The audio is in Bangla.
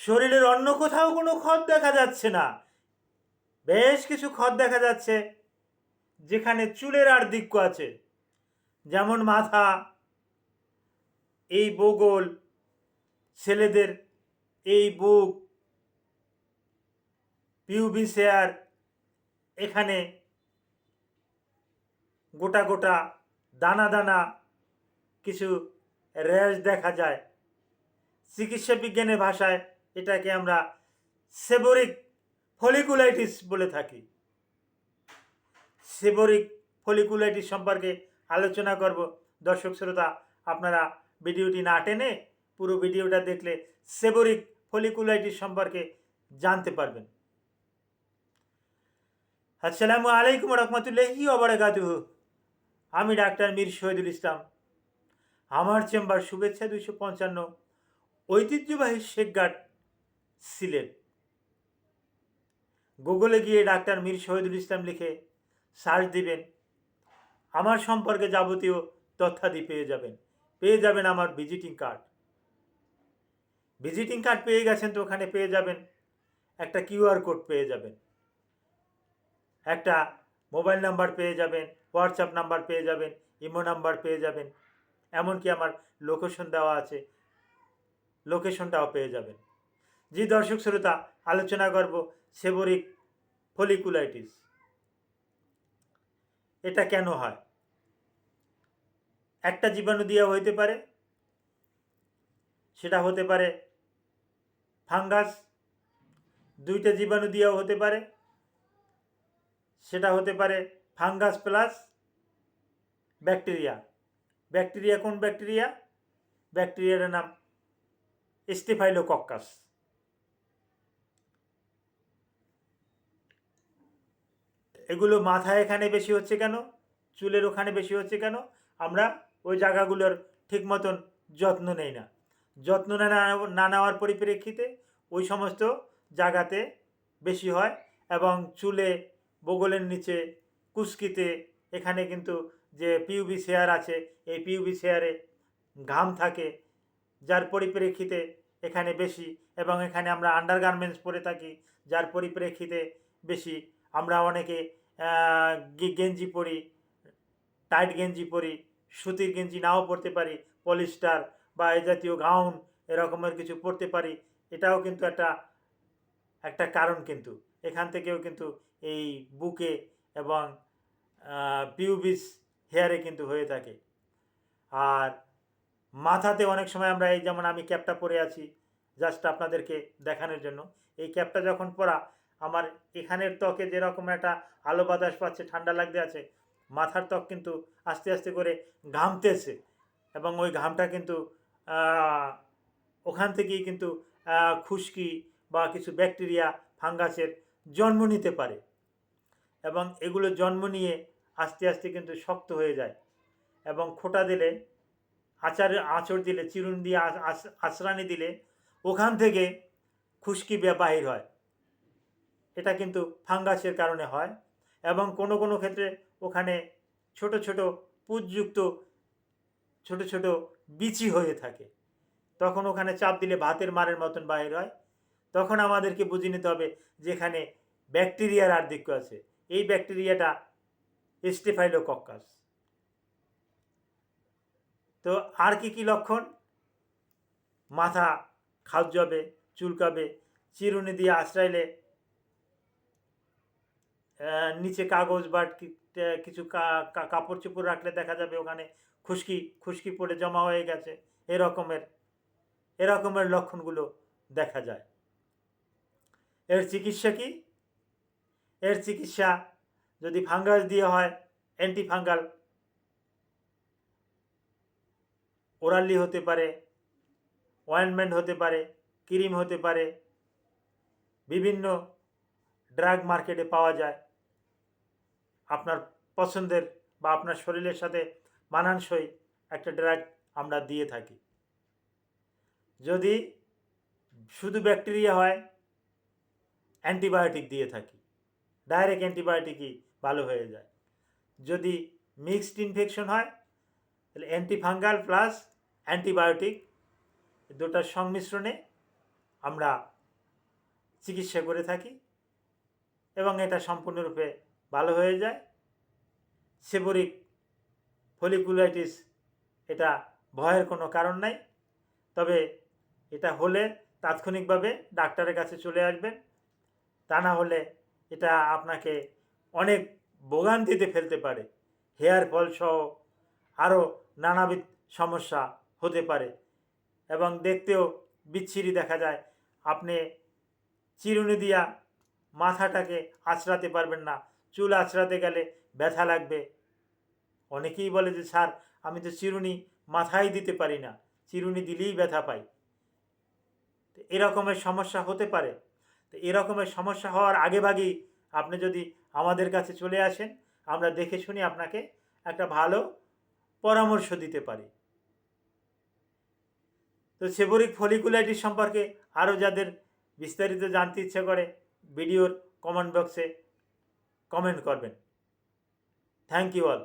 শরীরের অন্য কোথাও কোনো ক্ষত দেখা যাচ্ছে না, বেশ কিছু ক্ষত দেখা যাচ্ছে যেখানে চুলের আর্ধিক্য আছে, যেমন মাথা, এই বগল, ছেলেদের এই বুক, পিউবিস হেয়ার, এখানে গোটা গোটা দানা দানা কিছু র্যাশ দেখা যায়। চিকিৎসা বিজ্ঞানের ভাষায় এটাকে আমরা সেবোরিক ফলিকুলাইটিস বলে থাকি। সেবোরিক ফলিকুলাইটিস সম্পর্কে আলোচনা করব। দর্শক শ্রোতা, আপনারা ভিডিওটি না টেনে পুরো ভিডিওটা দেখলে সেবোরিক ফলিকুলাইটিস সম্পর্কে জানতে পারবেন। আসসালামু আলাইকুম রহমতুল্লাহি ওয়া বারাকাতুহু। আমি ডাক্তার মীর শহীদুল ইসলাম। আমার চেম্বার শুভেচ্ছা 255, ঐতিহ্যবাহী শেখঘাট, সিলেট। গুগলে গিয়ে ডাক্তার মীর শহীদুল ইসলাম লিখে সার্চ দিবেন, আমার সম্পর্কে যাবতীয় তথ্যাদি পেয়ে যাবেন আমার ভিজিটিং কার্ড। ভিজিটিং কার্ড পেয়ে গেছেন তো ওখানে পেয়ে যাবেন একটা কিউআর কোড, পেয়ে যাবেন একটা মোবাইল নাম্বার, পেয়ে যাবেন হোয়াটসঅ্যাপ নাম্বার, পেয়ে যাবেন ইমো নাম্বার, পেয়ে যাবেন এমনকি আমার লোকেশন দেওয়া আছে, লোকেশনটাও পেয়ে যাবেন। জি দর্শক শ্রোতা, আলোচনা করব সেবোরিক ফলিকুলাইটিস। এটা কেন হয়? একটা জীবাণু দিয়েও হইতে পারে, সেটা হতে পারে ফাঙ্গাস। দুইটা জীবাণু দিয়েও হতে পারে, সেটা হতে পারে ফাঙ্গাস প্লাস ব্যাকটেরিয়া। ব্যাকটেরিয়া কোন ব্যাকটেরিয়া? ব্যাকটেরিয়ার নাম স্টেফাইলোকক্কাস। এগুলো মাথায় এখানে বেশি হচ্ছে কেন, চুলের ওখানে বেশি হচ্ছে কেন? আমরা ওই জায়গাগুলোর ঠিক মতন যত্ন নেই না। যত্ন না নেওয়ার পরিপ্রেক্ষিতে ওই সমস্ত জায়গাতে বেশি হয় এবং চুলে, বগলের নিচে, কুস্কিতে, এখানে কিন্তু যে পিউবিস হেয়ার আছে, এই পিউবিস হেয়ারে ঘাম থাকে, যার পরিপ্রেক্ষিতে এখানে বেশি, এবং এখানে আমরা আন্ডারগার্মেন্টস পরে থাকি, যার পরিপ্রেক্ষিতে বেশি। আমরা অনেকে গেঞ্জি পরি, টাইট গেঞ্জি পরি, সুতির গেঞ্জি নাও পরতে পারি, পলিস্টার বা এই জাতীয় গাউন এরকমের কিছু পরতে পারি। এটাও কিন্তু একটা কারণ, কিন্তু এখান থেকেও কিন্তু এই বুকে এবং পিউবিস হেয়ারে কিন্তু হয়ে থাকে। আর মাথাতে অনেক সময় আমরা, এই যেমন আমি ক্যাপটা পরে আছি জাস্ট আপনাদেরকে দেখানোর জন্য, এই ক্যাপটা যখন পরা, আমার এখানের ত্বকে যেরকম একটা আলো বাতাস পাচ্ছে, ঠান্ডা লাগতে আছে, মাথার ত্বক কিন্তু আস্তে আস্তে করে ঘামতেছে, এবং ওই ঘামটা কিন্তু ওখান থেকেই কিন্তু খুশকি বা কিছু ব্যাকটেরিয়া, ফাঙ্গাসের জন্ম নিতে পারে, এবং এগুলো জন্ম নিয়ে আস্তে আস্তে কিন্তু শক্ত হয়ে যায়, এবং খোঁটা দিলে, আঁচড় দিলে, চিরুন দিয়ে আঁচড়ানি দিলে ওখান থেকে খুশকি বাহির হয়। এটা কিন্তু ফাঙ্গাসের কারণে হয়, এবং কোনো কোনো ক্ষেত্রে ওখানে ছোট ছোট পুঁজযুক্ত ছোট ছোট বিচি হয়ে থাকে, তখন ওখানে চাপ দিলে ভাতের মারের মতন বাহির হয়। তখন আমাদেরকে বুঝে নিতে হবে যেখানে ব্যাকটেরিয়ার আধিক্য আছে। এই ব্যাকটেরিয়াটা স্টেফাইলোকক্কাস। তো আর কি কি লক্ষণ? মাথা খাওয়াবে, চুলকাবে, চিরুনি দিয়ে আশ্রাইলে নিচে কাগজ বা কিছু কাপড় চোপড় রাখলে দেখা যাবে ওখানে খুশকি খুশকি পড়ে জমা হয়ে গেছে, এরকমের লক্ষণগুলো দেখা যায়। এর চিকিৎসা কি? এর চিকিৎসা যদি ফাঙ্গাস দিয়ে হয়, অ্যান্টিফাঙ্গাল ওরালি হতে পারে, অয়েনমেন্ট হতে পারে, ক্রিম হতে পারে, বিভিন্ন ড্রাগ মার্কেটে পাওয়া যায়। আপনার পছন্দের বা আপনার শরীরের সাথে মানানসই একটা ড্রাগ আমরা দিয়ে থাকি। যদি শুধু ব্যাকটেরিয়া হয়, অ্যান্টিবায়োটিক দিয়ে থাকি, ডাইরেক্ট অ্যান্টিবায়োটিকই ভালো হয়ে যায়। যদি মিক্সড ইনফেকশন হয়, তাহলে অ্যান্টিফাঙ্গাল প্লাস অ্যান্টিবায়োটিক দুটার সংমিশ্রণে আমরা চিকিৎসা করে থাকি এবং এটা সম্পূর্ণরূপে ভালো হয়ে যায়। সেবরিক ফলিকুলাইটিস এটা ভয়ের কোনো কারণ নাই, তবে এটা হলে তাৎক্ষণিকভাবে ডাক্তারের কাছে চলে আসবেন, তা না হলে এটা আপনাকে অনেক ভোগান্তিতে ফেলতে পারে। হেয়ার ফল সহ আরও নানাবিধ সমস্যা হতে পারে এবং দেখতেও বিচ্ছিরি দেখা যায়। আপনি চিরুনি দিয়া মাথাটাকে আঁচড়াতে পারবেন না, চুল আঁচড়াতে গেলে ব্যথা লাগবে। অনেকেই বলে যে স্যার আমি তো চিরুনি মাথায় দিতে পারি না, চিরুনি দিলেই ব্যথা পাই। তো এরকমের সমস্যা হতে পারে। তো এরকমের সমস্যা হওয়ার আগেভাগেই আপনি যদি আমাদের কাছে চলে আসেন, আমরা দেখে শুনে আপনাকে একটা ভালো পরামর্শ দিতে পারি। তো সেবরিক ফলিকুলাইটিস সম্পর্কে আরও যাদের বিস্তারিত জানতে ইচ্ছে করে ভিডিওর কমেন্ট বক্সে কমেন্ট করবেন। Thank you all.